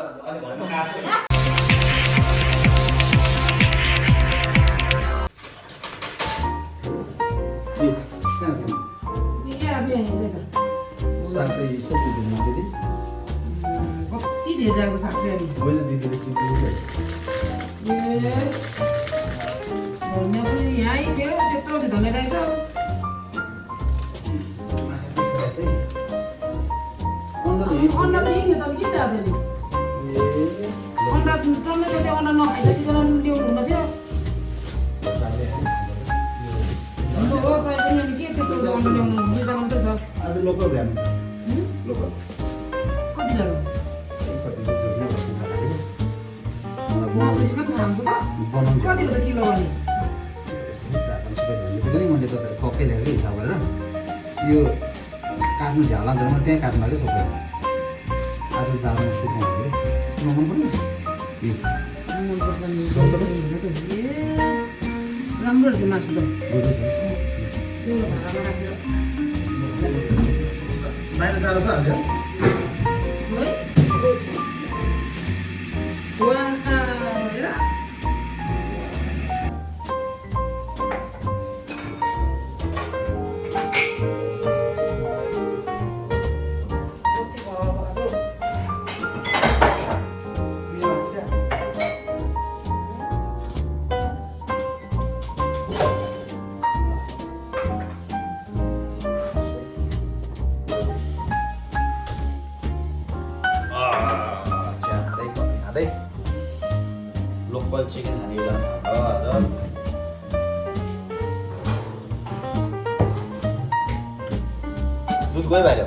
अनि घरमा काट्छु साग त यस्तो दिनु नदिदी कति धेरै राख्दो सक्छ नि मैले दिदीले दिनु धनियाँ पनि यहीँ थियो त्यत्रो धनियाँ रहेछ अन्डा त यहीँ त किन आएको नि अन्डा टमेटो त्यो अन्डा नखाइसकिकन ल्याउनु हुन थियो हो तै पनि अनि के त्यत्रो अन्डा ल्याउनु दुईजना मात्रै छ आज लोकल भ्यानु लोकल कति लाग्यो कति हो त किलो भने मैले त टक्कै ल्याएको हिसाब गरेर यो काट्नु झ्याला जम्मा त्यहाँ काट्नु लाग्यो सबै आज जाडोमा सुकाउनु लाग्यो मन पर्ने राम्रो रहेछ मासु त बाहिर जाडो छ हाल्छ लोकल चिकन हालिरहनु थाल्यो आज दुध गयो बाहिर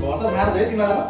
भर्त खाएर है तिमीलाई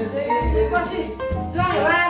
बिर्सिनु चाहिँ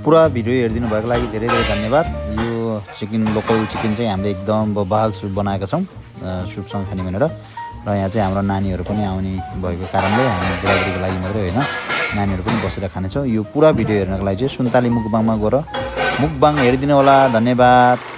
पुरा भिडियो हेरिदिनु भएको लागि धेरै धेरै धन्यवाद। यो चिकन लोकल चिकन चाहिँ हामीले एकदम बहाल सुप बनाएका छौँ सुपसँग खाने भनेर। र यहाँ चाहिँ हाम्रो नानीहरू पनि आउने भएको कारणले हामी बुढाबुढीको लागि मात्रै होइन नानीहरू पनि बसेर खानेछौँ। यो पुरा भिडियो हेर्नको लागि चाहिँ सुन्ताली मुकबाङमा गएर मुकबाङ हेरिदिनु होला। धन्यवाद।